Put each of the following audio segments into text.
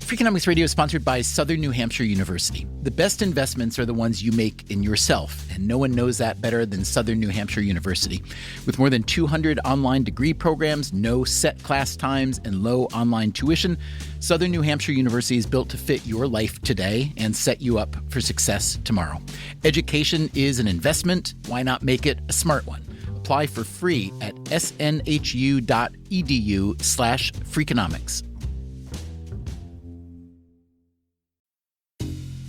Freakonomics Radio is sponsored by Southern New Hampshire University. The best investments are the ones you make in yourself, and no one knows that better than Southern New Hampshire University. With more than 200 online degree programs, no set class times, and low online tuition, Southern New Hampshire University is built to fit your life today and set you up for success tomorrow. Education is an investment. Why not make it a smart one? Apply for free at snhu.edu/Freakonomics.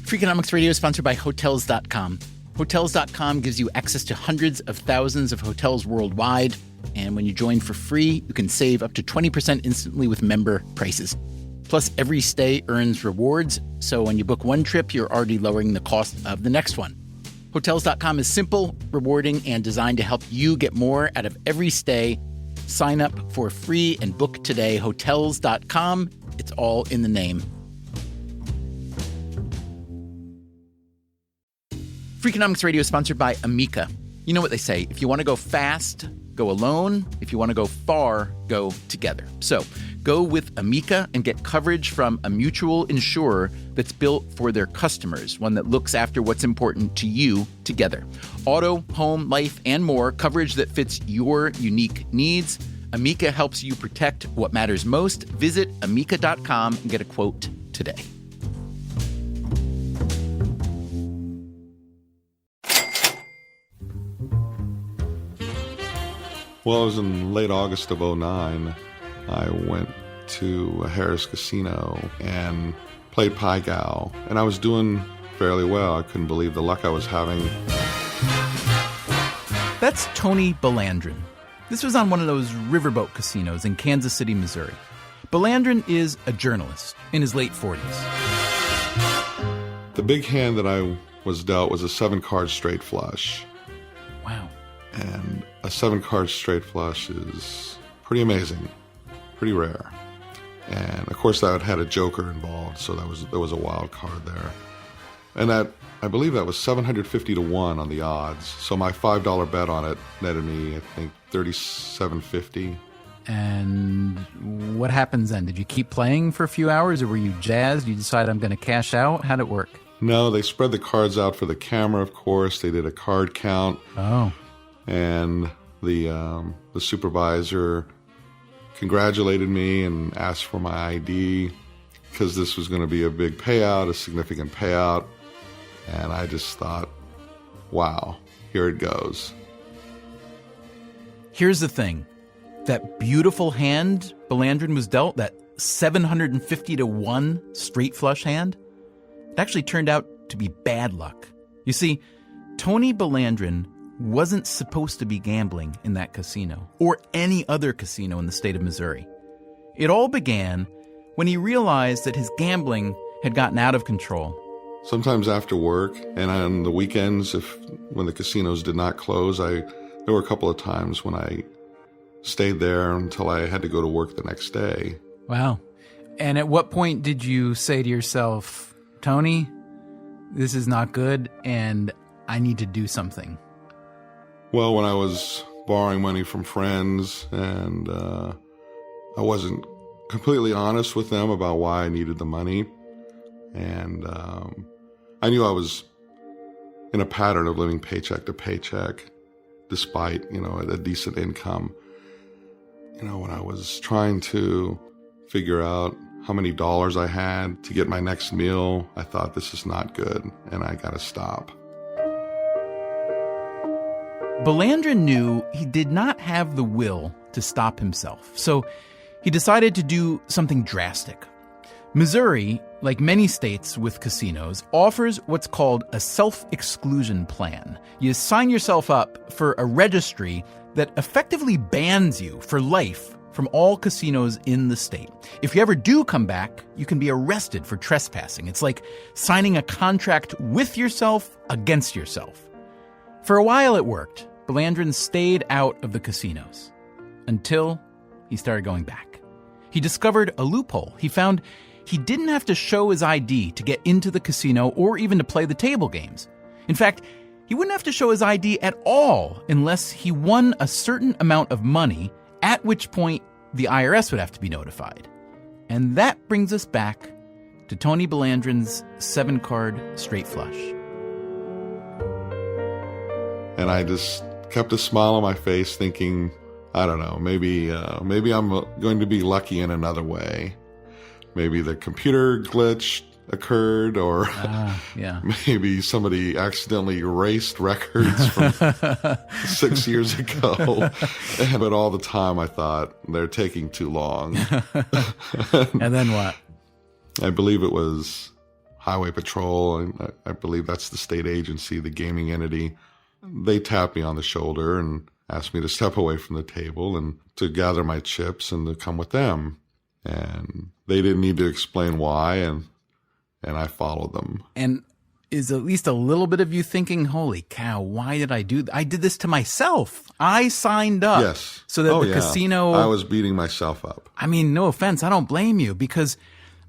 Freakonomics Radio is sponsored by Hotels.com. Hotels.com gives you access to hundreds of thousands of hotels worldwide. And when you join for free, you can save up to 20% instantly with member prices. Plus, every stay earns rewards. So when you book one trip, you're already lowering the cost of the next one. Hotels.com is simple, rewarding, and designed to help you get more out of every stay. Sign up for free and book today. Hotels.com. It's all in the name. Freakonomics Radio is sponsored by Amica. You know what they say, if you want to go fast, go alone. If you want to go far, go together. So go with Amica and get coverage from a mutual insurer that's built for their customers, one that looks after what's important to you together. Auto, home, life, and more, coverage that fits your unique needs. Amica helps you protect what matters most. Visit amica.com and get a quote today. Well, it was in late August of 2009. I went to a Harrah's Casino and played Pai Gow, and I was doing fairly well. I couldn't believe the luck I was having. That's Tony Belandrin. This was on one of those riverboat casinos in Kansas City, Missouri. Belandrin is a journalist in his late 40s. The big hand that I was dealt was a 7-card straight flush. Wow. And a 7-card straight flush is pretty amazing, pretty rare. And of course that had a joker involved, so there was a wild card there. And that, I believe that was 750 to 1 on the odds. So my $5 bet on it netted me, I think, $37.50. And what happens then? Did you keep playing for a few hours, or were you jazzed? You decided, I'm going to cash out? How'd it work? No, they spread the cards out for the camera, of course. They did a card count. Oh. And the supervisor congratulated me and asked for my ID because this was going to be a big payout, a significant payout. And I just thought, wow, here it goes. Here's the thing. That beautiful hand Belandrin was dealt, that 750 to 1 straight flush hand, it actually turned out to be bad luck. You see, Tony Belandrin wasn't supposed to be gambling in that casino or any other casino in the state of Missouri. It all began when he realized that his gambling had gotten out of control. Sometimes after work and on the weekends, when the casinos did not close, there were a couple of times when I stayed there until I had to go to work the next day. Wow. And at what point did you say to yourself, Tony, this is not good and I need to do something? Well, when I was borrowing money from friends and I wasn't completely honest with them about why I needed the money. And I knew I was in a pattern of living paycheck to paycheck despite, a decent income. When I was trying to figure out how many dollars I had to get my next meal, I thought this is not good and I got to stop. Belandrin knew he did not have the will to stop himself, so he decided to do something drastic. Missouri, like many states with casinos, offers what's called a self-exclusion plan. You sign yourself up for a registry that effectively bans you for life from all casinos in the state. If you ever do come back, you can be arrested for trespassing. It's like signing a contract with yourself against yourself. For a while it worked. Belandrin stayed out of the casinos until he started going back. He discovered a loophole. He found he didn't have to show his ID to get into the casino or even to play the table games. In fact, he wouldn't have to show his ID at all unless he won a certain amount of money, at which point the IRS would have to be notified. And that brings us back to Tony Belandrin's 7-card straight flush. And I just kept a smile on my face thinking, I don't know, maybe I'm going to be lucky in another way. Maybe the computer glitch occurred, or maybe somebody accidentally erased records from 6 years ago. But all the time I thought, they're taking too long. And then what? I believe it was Highway Patrol. I believe that's the state agency, the gaming entity. They tapped me on the shoulder and asked me to step away from the table and to gather my chips and to come with them. And they didn't need to explain why, and I followed them. And is at least a little bit of you thinking, holy cow, why did I do that? I did this to myself. I signed up. Yes. So that the casino... I was beating myself up. I mean, no offense, I don't blame you, because,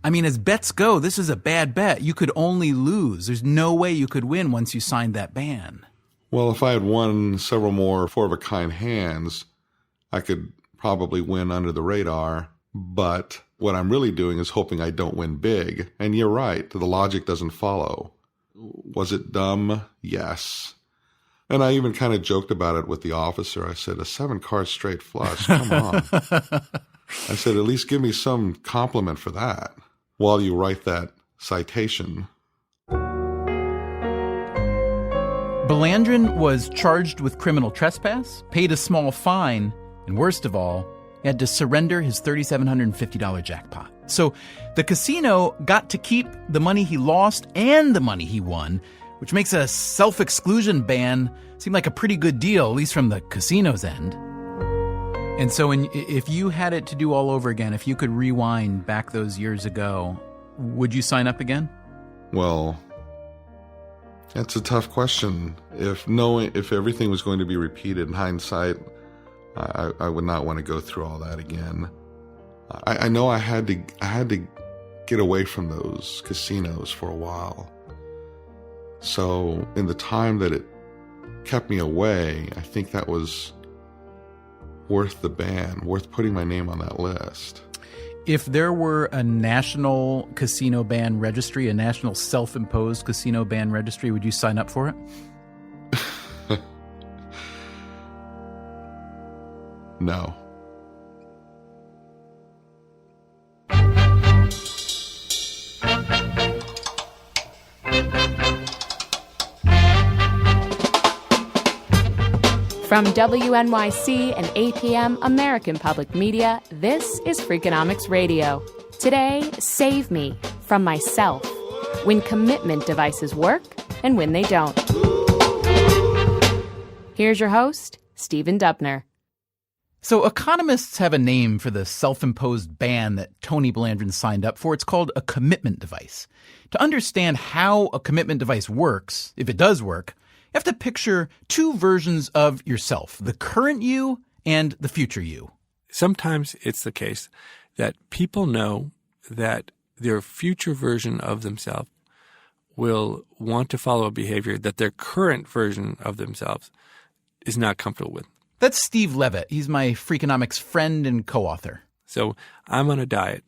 I mean, as bets go, this is a bad bet. You could only lose. There's no way you could win once you signed that ban. Well, if I had won several more four-of-a-kind hands, I could probably win under the radar. But what I'm really doing is hoping I don't win big. And you're right, the logic doesn't follow. Was it dumb? Yes. And I even kind of joked about it with the officer. I said, a 7-card straight flush, come on. I said, at least give me some compliment for that while you write that citation. Belandrin was charged with criminal trespass, paid a small fine, and worst of all, he had to surrender his $3,750 jackpot. So the casino got to keep the money he lost and the money he won, which makes a self-exclusion ban seem like a pretty good deal, at least from the casino's end. And so if you had it to do all over again, if you could rewind back those years ago, would you sign up again? Well, that's a tough question. If everything was going to be repeated in hindsight, I would not want to go through all that again. I know I had to get away from those casinos for a while. So in the time that it kept me away, I think that was worth the ban, worth putting my name on that list. If there were a national casino ban registry, a national self-imposed casino ban registry, would you sign up for it? No. From WNYC and APM American Public Media, this is Freakonomics Radio. Today, Save Me from Myself, when commitment devices work and when they don't. Here's your host, Stephen Dubner. So economists have a name for the self-imposed ban that Tony Belandrin signed up for. It's called a commitment device. To understand how a commitment device works, if it does work, you have to picture two versions of yourself, the current you and the future you. Sometimes it's the case that people know that their future version of themselves will want to follow a behavior that their current version of themselves is not comfortable with. That's Steve Levitt. He's my Freakonomics friend and co-author. So I'm on a diet,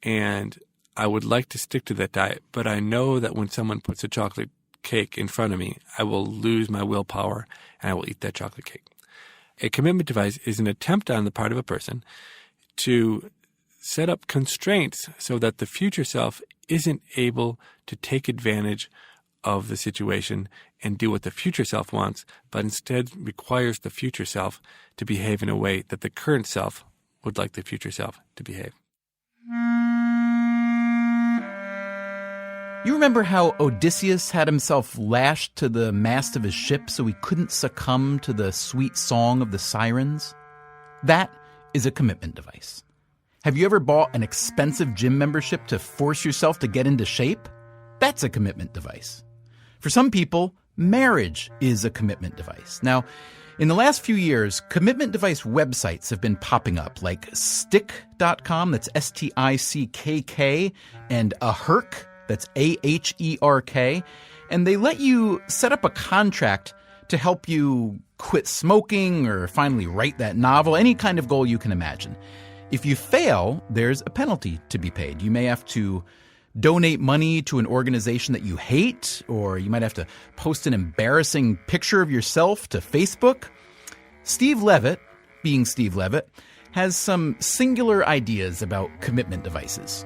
and I would like to stick to that diet, but I know that when someone puts a chocolate cake in front of me, I will lose my willpower, and I will eat that chocolate cake. A commitment device is an attempt on the part of a person to set up constraints so that the future self isn't able to take advantage of the situation and do what the future self wants, but instead requires the future self to behave in a way that the current self would like the future self to behave. You remember how Odysseus had himself lashed to the mast of his ship so he couldn't succumb to the sweet song of the sirens? That is a commitment device. Have you ever bought an expensive gym membership to force yourself to get into shape? That's a commitment device. For some people, marriage is a commitment device. Now, in the last few years, commitment device websites have been popping up, like Stick.com, that's Stickk, and Aherk, that's Aherk, and they let you set up a contract to help you quit smoking or finally write that novel, any kind of goal you can imagine. If you fail, there's a penalty to be paid. You may have to donate money to an organization that you hate, or you might have to post an embarrassing picture of yourself to Facebook. Steve Levitt, being Steve Levitt, has some singular ideas about commitment devices.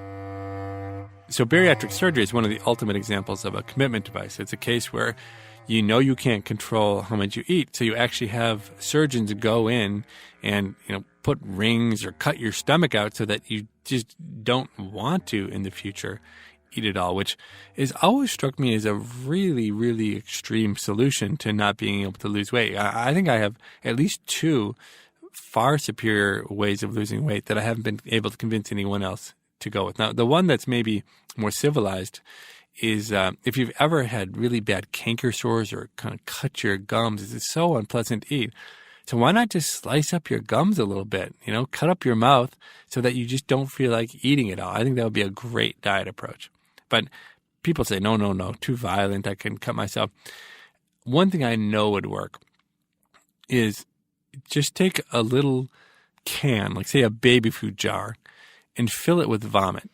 So bariatric surgery is one of the ultimate examples of a commitment device. It's a case where you know you can't control how much you eat, so you actually have surgeons go in and put rings or cut your stomach out so that you just don't want to in the future eat it all, which has always struck me as a really, really extreme solution to not being able to lose weight. I think I have at least two far superior ways of losing weight that I haven't been able to convince anyone else to go with. Now, the one that's maybe more civilized is if you've ever had really bad canker sores or kind of cut your gums, it's so unpleasant to eat. So why not just slice up your gums a little bit, cut up your mouth so that you just don't feel like eating it all. I think that would be a great diet approach. But people say, no, too violent, I can cut myself. One thing I know would work is just take a little can, like say a baby food jar, and fill it with vomit,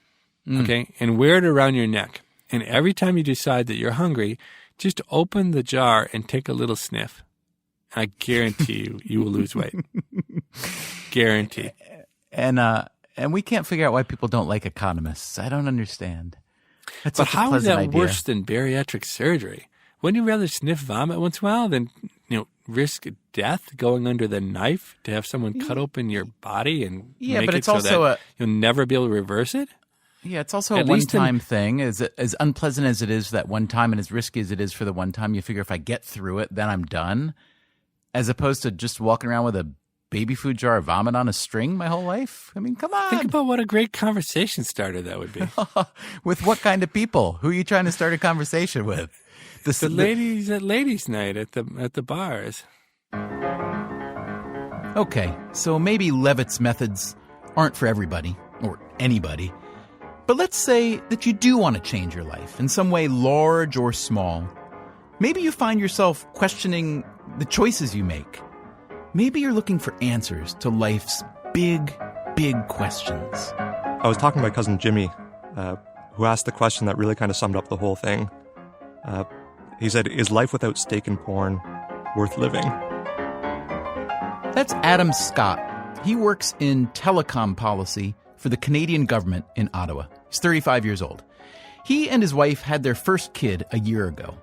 okay? And wear it around your neck. And every time you decide that you're hungry, just open the jar and take a little sniff. I guarantee you will lose weight. Guarantee. And we can't figure out why people don't like economists. I don't understand. That's but such a how is pleasant that idea. worse than bariatric surgery? Wouldn't you rather sniff vomit once in a while than risk death going under the knife to have someone cut open your body and make but it it's so also that you'll never be able to reverse it? Yeah, it's also At a least one-time thing. As unpleasant as it is that one time and as risky as it is for the one time, you figure if I get through it, then I'm done. As opposed to just walking around with a baby food jar of vomit on a string my whole life. I mean, come on. Think about what a great conversation starter that would be. With what kind of people? Who are you trying to start a conversation with? The ladies at ladies' night at the bars. Okay, so maybe Levitt's methods aren't for everybody, or anybody. But let's say that you do want to change your life in some way, large or small. Maybe you find yourself questioning the choices you make. Maybe you're looking for answers to life's big, big questions. I was talking to my cousin Jimmy, who asked the question that really kind of summed up the whole thing. He said, "Is life without steak and porn worth living?" That's Adam Scott. He works in telecom policy for the Canadian government in Ottawa. He's 35 years old. He and his wife had their first kid a year ago.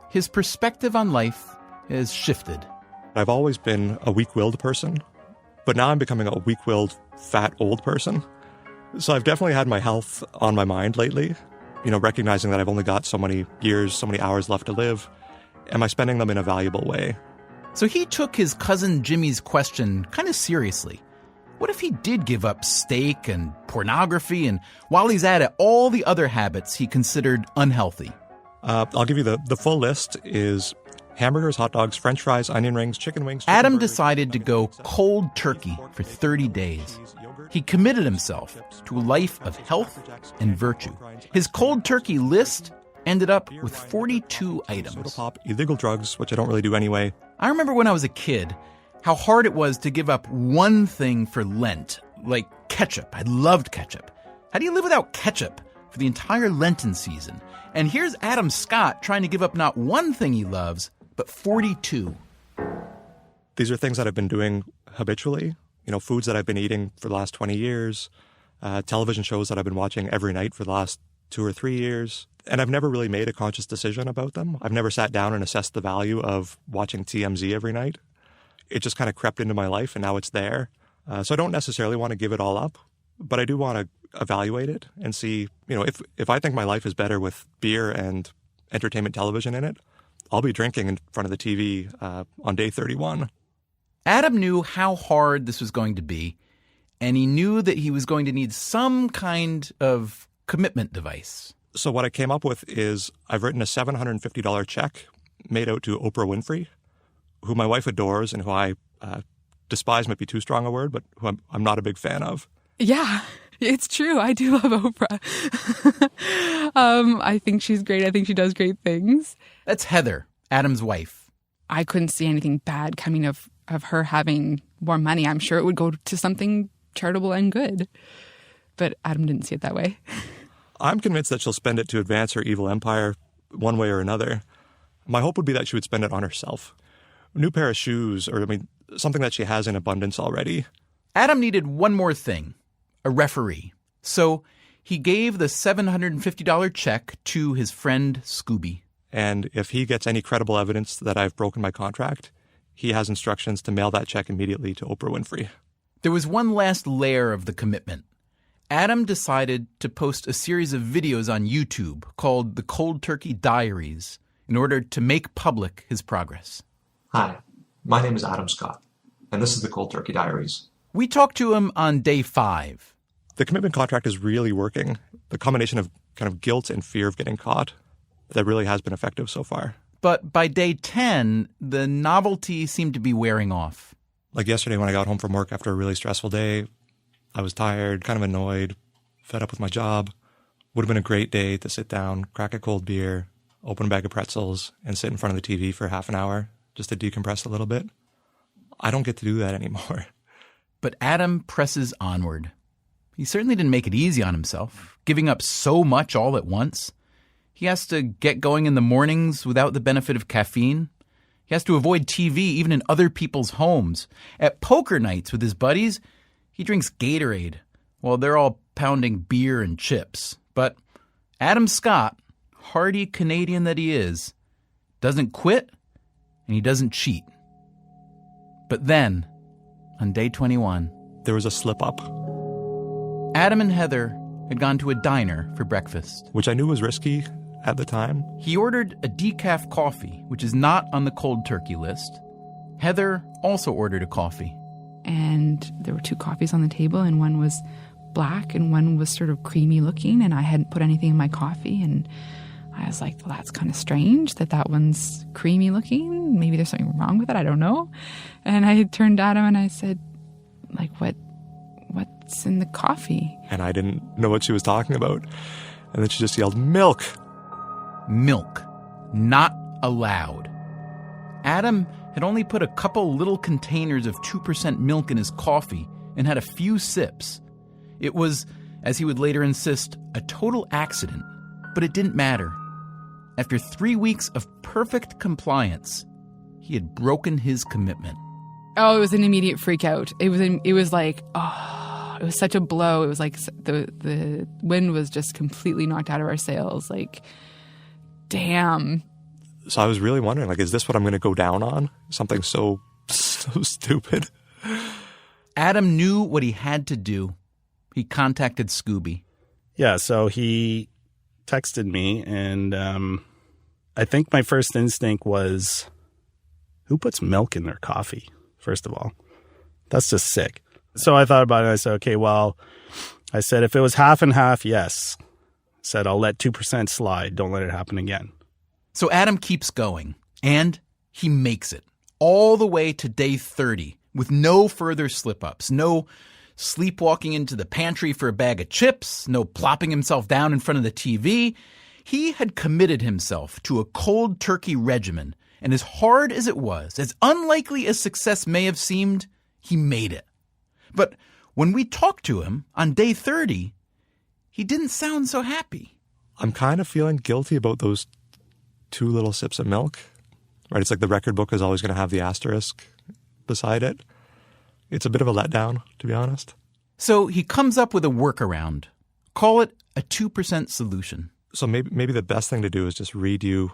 His perspective on life has shifted. I've always been a weak-willed person, but now I'm becoming a weak-willed, fat, old person. So I've definitely had my health on my mind lately, recognizing that I've only got so many years, so many hours left to live. Am I spending them in a valuable way? So he took his cousin Jimmy's question kind of seriously. What if he did give up steak and pornography and, while he's at it, all the other habits he considered unhealthy? I'll give you the full list is hamburgers, hot dogs, french fries, onion rings, chicken wings. Adam decided to go cold turkey for 30 days. He committed himself to a life of health and virtue. His cold turkey list ended up with 42 items. Soda pop, illegal drugs, which I don't really do anyway. I remember when I was a kid, how hard it was to give up one thing for Lent, like ketchup. I loved ketchup. How do you live without ketchup for the entire Lenten season? And here's Adam Scott trying to give up not one thing he loves, but 42. These are things that I've been doing habitually, foods that I've been eating for the last 20 years, television shows that I've been watching every night for the last 2 or 3 years. And I've never really made a conscious decision about them. I've never sat down and assessed the value of watching TMZ every night. It just kind of crept into my life and now it's there. So I don't necessarily want to give it all up, but I do want to evaluate it and see, if I think my life is better with beer and entertainment television in it, I'll be drinking in front of the TV on day 31. Adam knew how hard this was going to be, and he knew that he was going to need some kind of commitment device. So what I came up with is I've written a $750 check made out to Oprah Winfrey, who my wife adores and who I despise might be too strong a word, but who I'm not a big fan of. Yeah, it's true. I do love Oprah. I think she's great. I think she does great things. That's Heather, Adam's wife. I couldn't see anything bad coming of her having more money. I'm sure it would go to something charitable and good. But Adam didn't see it that way. I'm convinced that she'll spend it to advance her evil empire one way or another. My hope would be that she would spend it on herself. A new pair of shoes, or something that she has in abundance already. Adam needed one more thing, a referee. So he gave the $750 check to his friend Scooby. And if he gets any credible evidence that I've broken my contract, he has instructions to mail that check immediately to Oprah Winfrey. There was one last layer of the commitment. Adam decided to post a series of videos on YouTube called the Cold Turkey Diaries in order to make public his progress. Hi, my name is Adam Scott, and this is the Cold Turkey Diaries. We talked to him on day 5. The commitment contract is really working. The combination of kind of guilt and fear of getting caught, that really has been effective so far. But by day 10, the novelty seemed to be wearing off. Like yesterday when I got home from work after a really stressful day, I was tired, kind of annoyed, fed up with my job. Would have been a great day to sit down, crack a cold beer, open a bag of pretzels, and sit in front of the TV for half an hour just to decompress a little bit. I don't get to do that anymore. But Adam presses onward. He certainly didn't make it easy on himself, giving up so much all at once. He has to get going in the mornings without the benefit of caffeine. He has to avoid TV even in other people's homes. At poker nights with his buddies, he drinks Gatorade while they're all pounding beer and chips. But Adam Scott, hardy Canadian that he is, doesn't quit and he doesn't cheat. But then, on day 21, there was a slip-up. Adam and Heather had gone to a diner for breakfast. Which I knew was risky at the time. He ordered a decaf coffee, which is not on the cold turkey list. Heather also ordered a coffee. And there were 2 coffees on the table, and one was black and one was sort of creamy looking, and I hadn't put anything in my coffee, and I was like, well, that's kind of strange that one's creamy looking. Maybe there's something wrong with it. I don't know. And I turned at him and I said, like, what's in the coffee? And I didn't know what she was talking about. And then she just yelled, milk. Milk. Not allowed. Adam had only put a couple little containers of 2% milk in his coffee and had a few sips. It was, as he would later insist, a total accident, but it didn't matter. After 3 weeks of perfect compliance, he had broken his commitment. Oh, it was an immediate freak out. It was like, oh, it was such a blow. It was like the wind was just completely knocked out of our sails. Like, damn. So I was really wondering, like, is this what I'm going to go down on? Something so stupid. Adam knew what he had to do. He contacted Scooby. Yeah, so he texted me, and I think my first instinct was, who puts milk in their coffee, first of all? That's just sick. So I thought about it, and I said, okay, well, I said, if it was half and half, yes. I said, I'll let 2% slide. Don't let it happen again. So Adam keeps going, and he makes it all the way to day 30 with no further slip-ups, no sleepwalking into the pantry for a bag of chips, no plopping himself down in front of the TV. He had committed himself to a cold turkey regimen, and as hard as it was, as unlikely as success may have seemed, he made it. But when we talked to him on day 30, he didn't sound so happy. I'm kind of feeling guilty about those 2 little sips of milk, right? It's like the record book is always going to have the asterisk beside it. It's a bit of a letdown, to be honest. So he comes up with a workaround. Call it a 2% solution. So maybe the best thing to do is just read you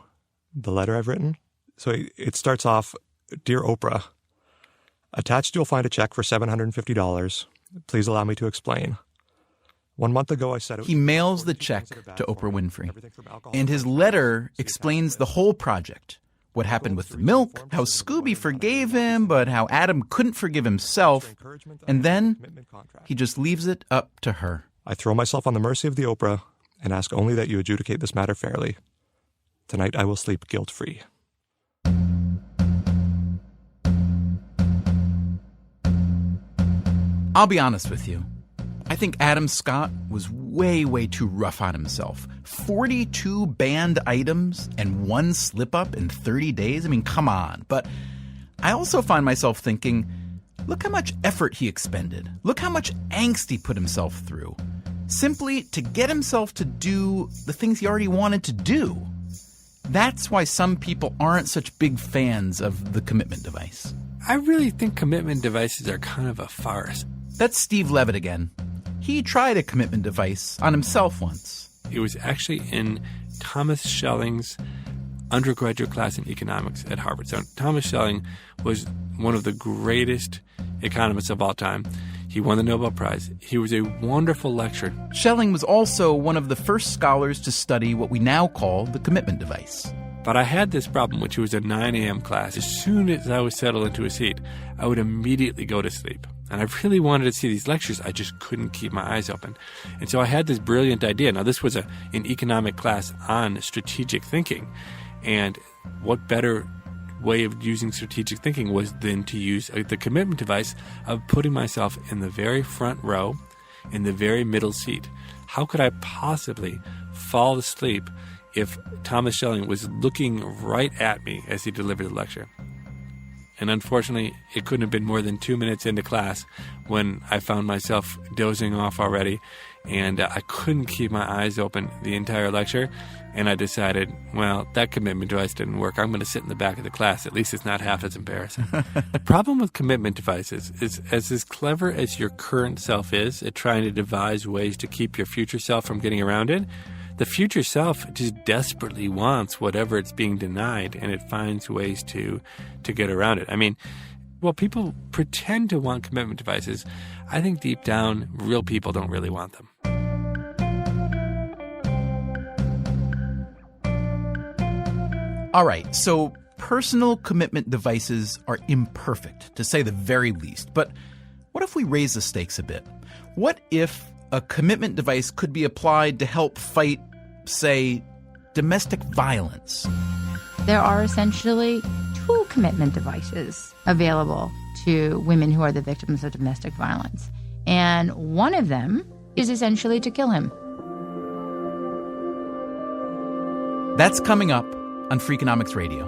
the letter I've written. So it starts off, Dear Oprah, attached you'll find a check for $750. Please allow me to explain. 1 month ago, I said he mails the check to Oprah Winfrey, and his letter explains the whole project. What happened with the milk, how Scooby forgave him, but how Adam couldn't forgive himself, and then he just leaves it up to her. I throw myself on the mercy of the Oprah and ask only that you adjudicate this matter fairly. Tonight I will sleep guilt-free. I'll be honest with you. I think Adam Scott was way, way too rough on himself. 42 banned items and 1 slip-up in 30 days? I mean, come on. But I also find myself thinking, look how much effort he expended. Look how much angst he put himself through. simply to get himself to do the things he already wanted to do. That's why some people aren't such big fans of the commitment device. I really think commitment devices are kind of a farce. That's Steve Levitt again. He tried a commitment device on himself once. It was actually in Thomas Schelling's undergraduate class in economics at Harvard. So Thomas Schelling was one of the greatest economists of all time. He won the Nobel Prize. He was a wonderful lecturer. Schelling was also one of the first scholars to study what we now call the commitment device. But I had this problem, which was a 9 a.m. class. As soon as I was settled into a seat, I would immediately go to sleep. And I really wanted to see these lectures. I just couldn't keep my eyes open. And so I had this brilliant idea. Now, this was an economic class on strategic thinking. And what better way of using strategic thinking was then to use the commitment device of putting myself in the very front row, in the very middle seat. How could I possibly fall asleep if Thomas Schelling was looking right at me as he delivered the lecture? And unfortunately, it couldn't have been more than 2 minutes into class when I found myself dozing off already, and I couldn't keep my eyes open the entire lecture. And I decided, well, that commitment device didn't work. I'm going to sit in the back of the class. At least it's not half as embarrassing. The problem with commitment devices is, as clever as your current self is at trying to devise ways to keep your future self from getting around it, the future self just desperately wants whatever it's being denied, and it finds ways to get around it. I mean, well, people pretend to want commitment devices. I think deep down, real people don't really want them. All right, so personal commitment devices are imperfect, to say the very least. But what if we raise the stakes a bit? What if a commitment device could be applied to help fight, say, domestic violence? There are essentially 2 commitment devices available to women who are the victims of domestic violence. And one of them is essentially to kill him. That's coming up on Freakonomics Radio.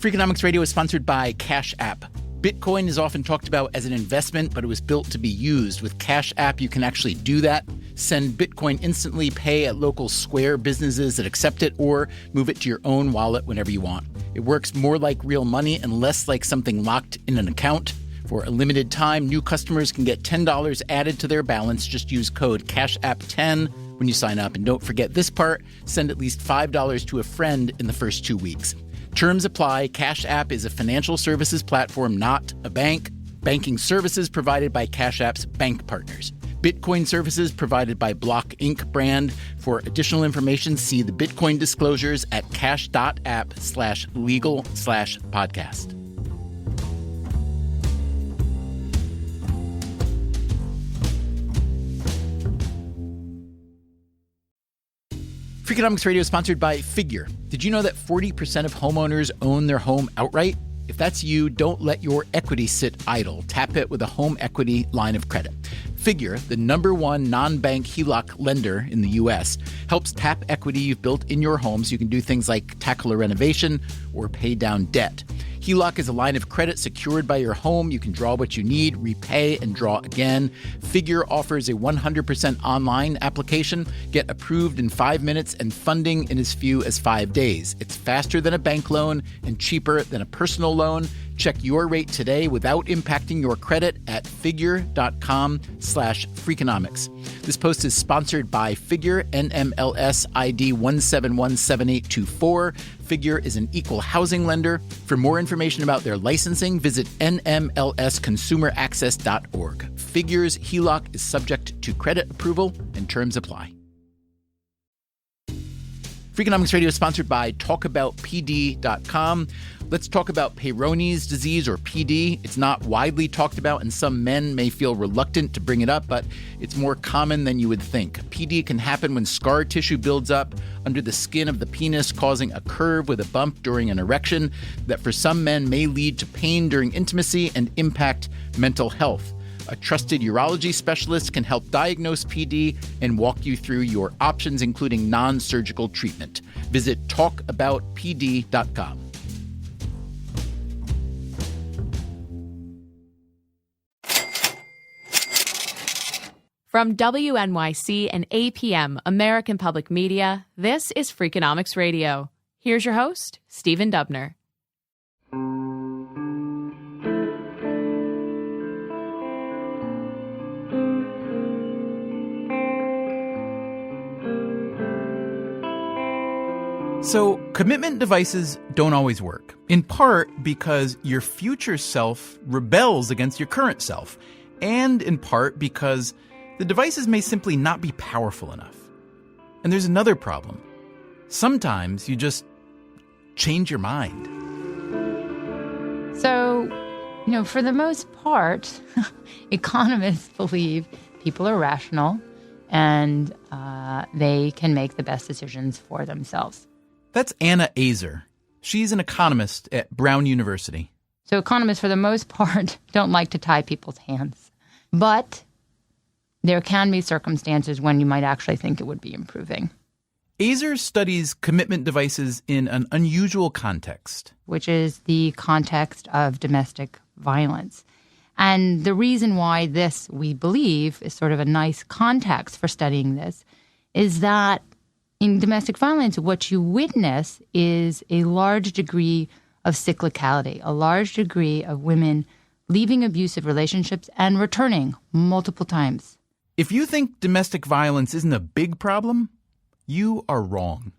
Freakonomics Radio is sponsored by Cash App. Bitcoin is often talked about as an investment, but it was built to be used. With Cash App, you can actually do that. Send Bitcoin instantly, pay at local Square businesses that accept it, or move it to your own wallet whenever you want. It works more like real money and less like something locked in an account. For a limited time, new customers can get $10 added to their balance. Just use code CASHAPP10 when you sign up. And don't forget this part, send at least $5 to a friend in the first 2 weeks. Terms apply. Cash App is a financial services platform, not a bank. Banking services provided by Cash App's bank partners. Bitcoin services provided by Block Inc. brand. For additional information, see the Bitcoin disclosures at cash.app/legal/podcast. Freakonomics Radio is sponsored by Figure. Did you know that 40% of homeowners own their home outright? If that's you, don't let your equity sit idle. Tap it with a home equity line of credit. Figure, the #1 non-bank HELOC lender in the U.S., helps tap equity you've built in your home so you can do things like tackle a renovation or pay down debt. HELOC is a line of credit secured by your home. You can draw what you need, repay, and draw again. Figure offers a 100% online application. Get approved in 5 minutes and funding in as few as 5 days. It's faster than a bank loan and cheaper than a personal loan. Check your rate today without impacting your credit at figure.com/Freakonomics. This post is sponsored by Figure, NMLS ID 1717824. Figure is an equal housing lender. For more information about their licensing, visit nmlsconsumeraccess.org. Figure's HELOC is subject to credit approval and terms apply. Freakonomics Radio is sponsored by TalkAboutPD.com. Let's talk about Peyronie's disease, or PD. It's not widely talked about, and some men may feel reluctant to bring it up, but it's more common than you would think. PD can happen when scar tissue builds up under the skin of the penis, causing a curve with a bump during an erection that for some men may lead to pain during intimacy and impact mental health. A trusted urology specialist can help diagnose PD and walk you through your options, including non-surgical treatment. Visit talkaboutpd.com. From WNYC and APM, American Public Media, this is Freakonomics Radio. Here's your host, Stephen Dubner. So, commitment devices don't always work, in part because your future self rebels against your current self, and in part because the devices may simply not be powerful enough. And there's another problem. Sometimes you just change your mind. So, for the most part, economists believe people are rational and they can make the best decisions for themselves. That's Anna Azer. She's an economist at Brown University. So economists, for the most part, don't like to tie people's hands. But there can be circumstances when you might actually think it would be improving. Azer studies commitment devices in an unusual context, which is the context of domestic violence. And the reason why this, we believe, is sort of a nice context for studying this is that in domestic violence, what you witness is a large degree of cyclicality, a large degree of women leaving abusive relationships and returning multiple times. If you think domestic violence isn't a big problem, you are wrong.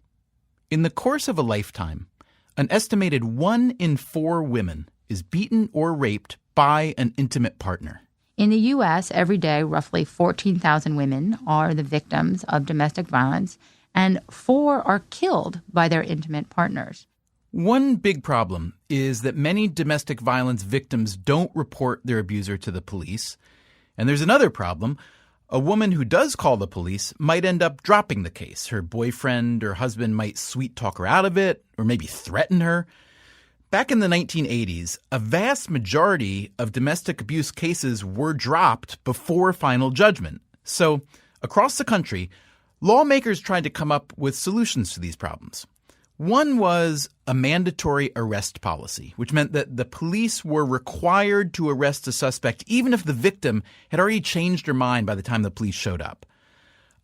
In the course of a lifetime, an estimated 1 in 4 women is beaten or raped by an intimate partner. In the U.S., every day, roughly 14,000 women are the victims of domestic violence, and 4 are killed by their intimate partners. One big problem is that many domestic violence victims don't report their abuser to the police. And there's another problem. A woman who does call the police might end up dropping the case. Her boyfriend or husband might sweet talk her out of it, or maybe threaten her. Back in the 1980s, a vast majority of domestic abuse cases were dropped before final judgment. So, across the country, lawmakers tried to come up with solutions to these problems. One was a mandatory arrest policy, which meant that the police were required to arrest a suspect even if the victim had already changed her mind by the time the police showed up.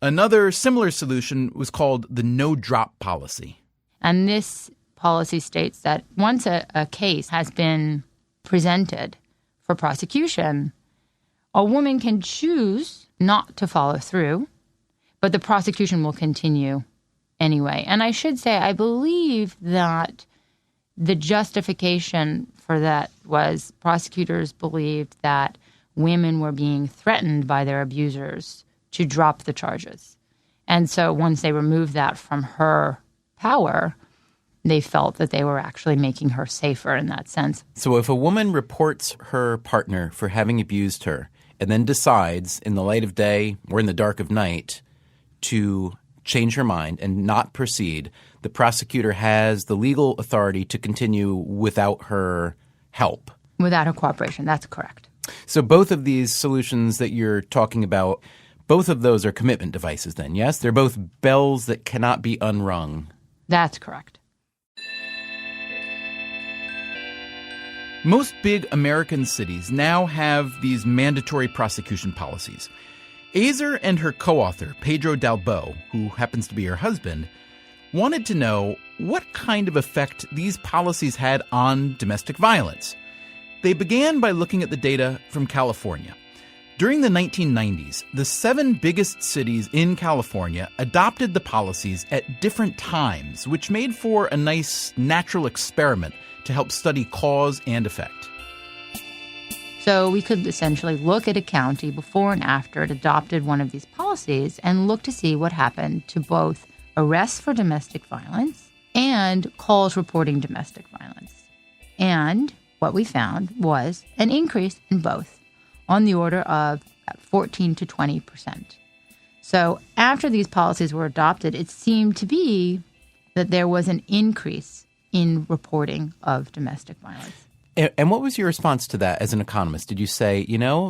Another similar solution was called the no-drop policy. And this policy states that once a case has been presented for prosecution, a woman can choose not to follow through, but the prosecution will continue anyway. And I should say, I believe that the justification for that was prosecutors believed that women were being threatened by their abusers to drop the charges. And so once they removed that from her power, they felt that they were actually making her safer in that sense. So if a woman reports her partner for having abused her and then decides in the light of day or in the dark of night to change her mind and not proceed, the prosecutor has the legal authority to continue without her help. Without her cooperation, that's correct. So both of these solutions that you're talking about, both of those are commitment devices then, yes? They're both bells that cannot be unrung. That's correct. Most big American cities now have these mandatory prosecution policies. Azer and her co-author, Pedro Dalbo, who happens to be her husband, wanted to know what kind of effect these policies had on domestic violence. They began by looking at the data from California. During the 1990s, the 7 biggest cities in California adopted the policies at different times, which made for a nice natural experiment to help study cause and effect. So we could essentially look at a county before and after it adopted one of these policies and look to see what happened to both arrests for domestic violence and calls reporting domestic violence. And what we found was an increase in both on the order of 14 to 20%. So after these policies were adopted, it seemed to be that there was an increase in reporting of domestic violence. And what was your response to that as an economist? Did you say,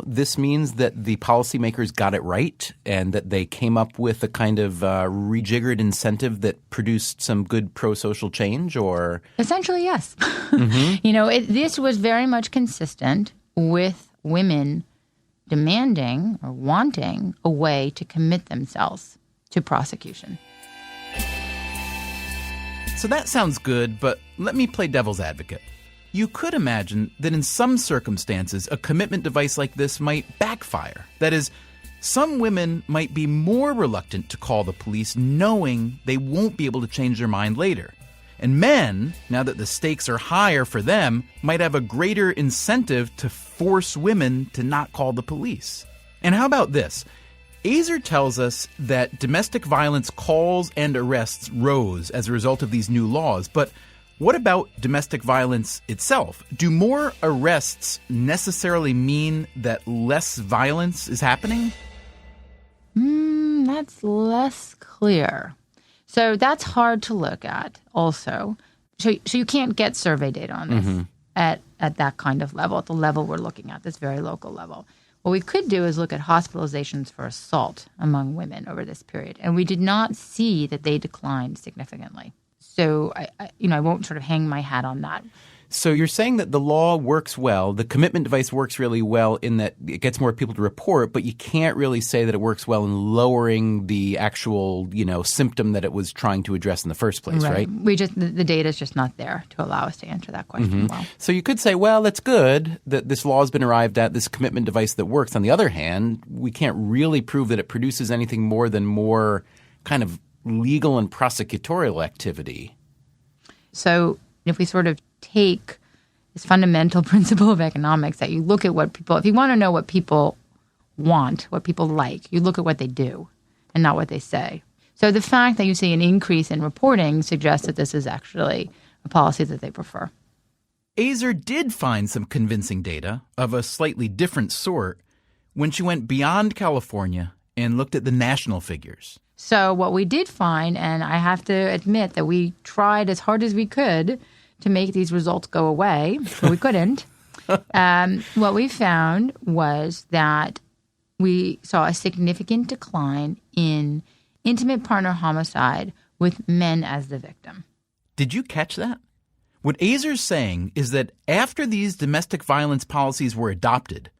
this means that the policymakers got it right and that they came up with a kind of rejiggered incentive that produced some good pro-social change, or? Essentially, yes. Mm-hmm. This was very much consistent with women demanding or wanting a way to commit themselves to prosecution. So that sounds good, but let me play devil's advocate. You could imagine that in some circumstances, a commitment device like this might backfire. That is, some women might be more reluctant to call the police knowing they won't be able to change their mind later. And men, now that the stakes are higher for them, might have a greater incentive to force women to not call the police. And how about this? Azer tells us that domestic violence calls and arrests rose as a result of these new laws, but what about domestic violence itself? Do more arrests necessarily mean that less violence is happening? That's less clear. So that's hard to look at also. So you can't get survey data on this at that kind of level, at the level we're looking at, this very local level. What we could do is look at hospitalizations for assault among women over this period, and we did not see that they declined significantly. So I won't sort of hang my hat on that. So you're saying that the law works well, the commitment device works really well in that it gets more people to report, but you can't really say that it works well in lowering the actual, symptom that it was trying to address in the first place, right? The data is just not there to allow us to answer that question well. So you could say, well, it's good that this law has been arrived at, this commitment device that works. On the other hand, we can't really prove that it produces anything more than more kind of legal and prosecutorial activity. So if we sort of take this fundamental principle of economics that you look at what people, if you want to know what people want, what people like, you look at what they do and not what they say. So the fact that you see an increase in reporting suggests that this is actually a policy that they prefer. Azer did find some convincing data of a slightly different sort when she went beyond California and looked at the national figures. So what we did find, and I have to admit that we tried as hard as we could to make these results go away, but we couldn't. What we found was that we saw a significant decline in intimate partner homicide with men as the victim. Did you catch that? What Azer's saying is that after these domestic violence policies were adopted,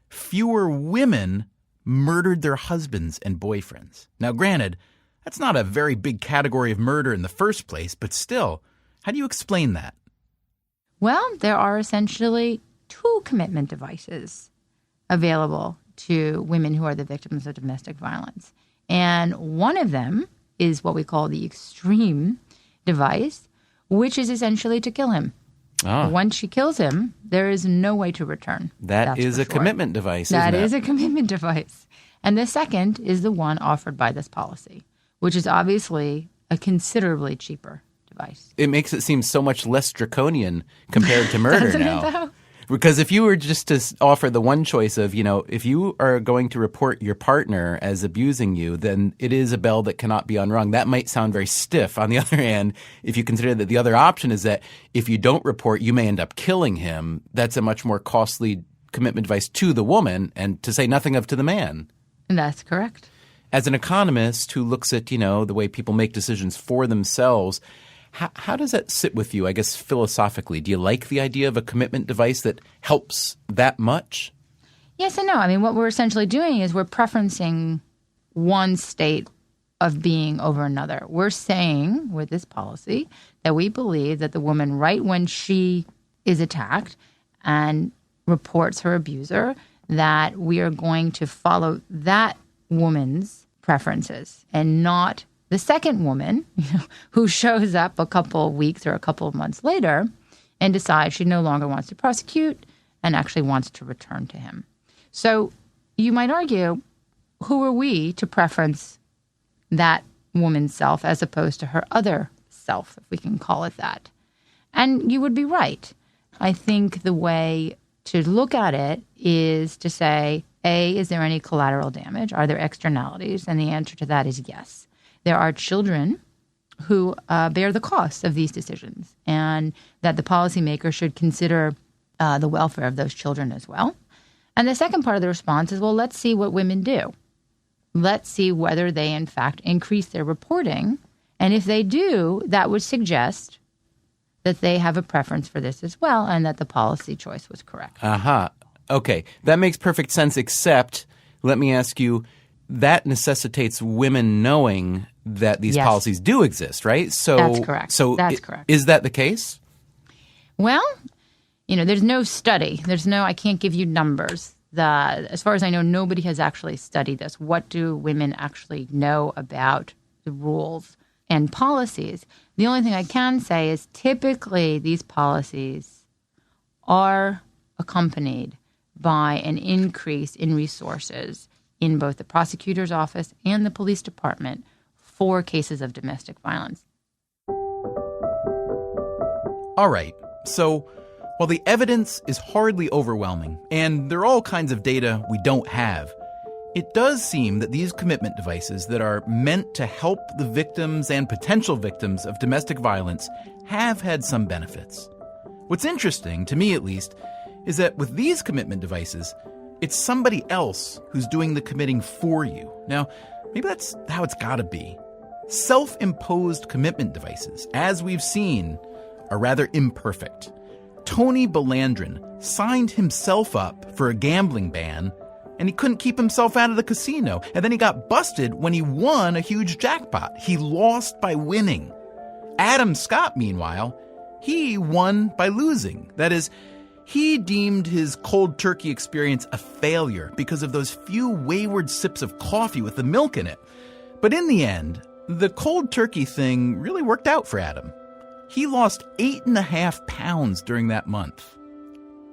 fewer women murdered their husbands and boyfriends. Now, granted, that's not a very big category of murder in the first place, but still, how do you explain that? Well, there are essentially two commitment devices available to women who are the victims of domestic violence. And one of them is what we call the extreme device, which is essentially to kill him. Once she kills him, there is no way to return. That is a commitment device, isn't it? That is a commitment device. And the second is the one offered by this policy, which is obviously a considerably cheaper device. It makes it seem so much less draconian compared to murder Doesn't now. it, though? Because if you were just to offer the one choice of, if you are going to report your partner as abusing you, then it is a bell that cannot be unrung. That might sound very stiff. On the other hand, if you consider that the other option is that if you don't report, you may end up killing him, that's a much more costly commitment device to the woman, and to say nothing of to the man. That's correct. As an economist who looks at, the way people make decisions for themselves, how does that sit with you, I guess, philosophically? Do you like the idea of a commitment device that helps that much? Yes and no. I mean, what we're essentially doing is we're preferencing one state of being over another. We're saying with this policy that we believe that the woman, right when she is attacked and reports her abuser, that we are going to follow that woman's preferences and not the second woman who shows up a couple of weeks or a couple of months later and decides she no longer wants to prosecute and actually wants to return to him. So you might argue, who are we to preference that woman's self as opposed to her other self, if we can call it that? And you would be right. I think the way to look at it is to say, A, is there any collateral damage? Are there externalities? And the answer to that is yes. There are children who bear the cost of these decisions, and that the policymaker should consider the welfare of those children as well. And the second part of the response is, well, let's see what women do. Let's see whether they, in fact, increase their reporting. And if they do, that would suggest that they have a preference for this as well and that the policy choice was correct. Aha. Okay. That makes perfect sense, except, let me ask you, that necessitates women knowing that these policies do exist, right? So that's correct. That's correct. Is that the case? Well, there's no study. I can't give you numbers. As far as I know, nobody has actually studied this. What do women actually know about the rules and policies? The only thing I can say is typically these policies are accompanied by an increase in resources in both the prosecutor's office and the police department for cases of domestic violence. All right, so while the evidence is hardly overwhelming, and there are all kinds of data we don't have, it does seem that these commitment devices that are meant to help the victims and potential victims of domestic violence have had some benefits. What's interesting, to me at least, is that with these commitment devices, it's somebody else who's doing the committing for you. Now, maybe that's how it's gotta be. Self-imposed commitment devices, as we've seen, are rather imperfect. Tony Belandrin signed himself up for a gambling ban, and he couldn't keep himself out of the casino. And then he got busted when he won a huge jackpot. He lost by winning. Adam Scott, meanwhile, he won by losing. That is, he deemed his cold turkey experience a failure because of those few wayward sips of coffee with the milk in it. But in the end, the cold turkey thing really worked out for Adam. He lost 8.5 pounds during that month.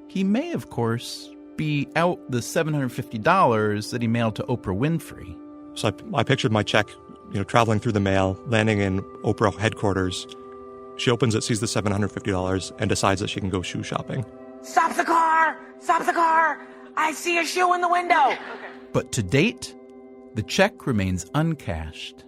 He may, of course, be out the $750 that he mailed to Oprah Winfrey. So I pictured my check, traveling through the mail, landing in Oprah headquarters. She opens it, sees the $750, and decides that she can go shoe shopping. Stop the car! Stop the car! I see a shoe in the window! But to date, the check remains uncashed.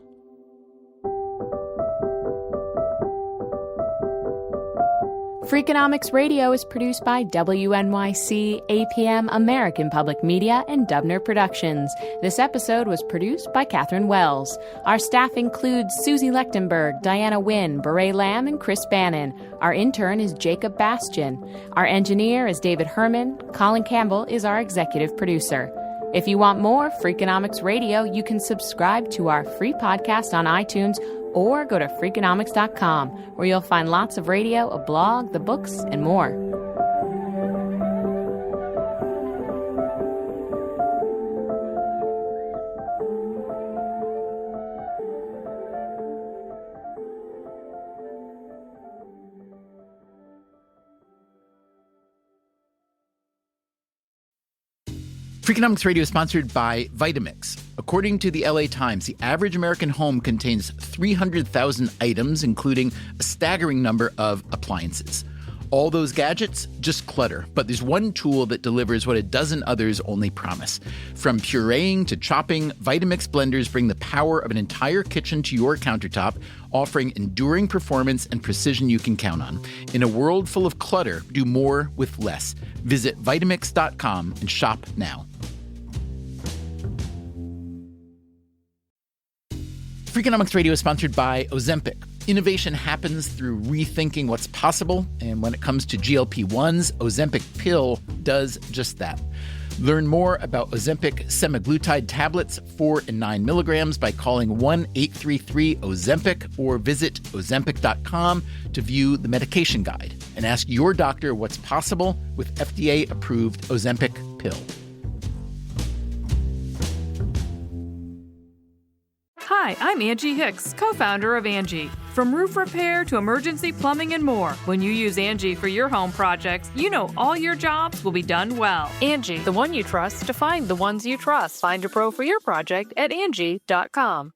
Freakonomics Radio is produced by WNYC, APM, American Public Media, and Dubner Productions. This episode was produced by Catherine Wells. Our staff includes Susie Lechtenberg, Diana Wynn, Beret Lamb, and Chris Bannon. Our intern is Jacob Bastian. Our engineer is David Herman. Colin Campbell is our executive producer. If you want more Freakonomics Radio, you can subscribe to our free podcast on iTunes or go to Freakonomics.com, where you'll find lots of radio, a blog, the books, and more. Freakonomics Radio is sponsored by Vitamix. According to the LA Times, the average American home contains 300,000 items, including a staggering number of appliances. All those gadgets, just clutter. But there's one tool that delivers what a dozen others only promise. From pureeing to chopping, Vitamix blenders bring the power of an entire kitchen to your countertop, offering enduring performance and precision you can count on. In a world full of clutter, do more with less. Visit Vitamix.com and shop now. Freakonomics Radio is sponsored by Ozempic. Innovation happens through rethinking what's possible, and when it comes to GLP-1s, Ozempic pill does just that. Learn more about Ozempic semaglutide tablets, 4 and 9 milligrams, by calling 1-833-OZEMPIC or visit Ozempic.com to view the medication guide and ask your doctor what's possible with FDA-approved Ozempic pill. Hi, I'm Angie Hicks, co-founder of Angie. From roof repair to emergency plumbing and more, when you use Angie for your home projects, you know all your jobs will be done well. Angie, the one you trust to find the ones you trust. Find a pro for your project at Angie.com.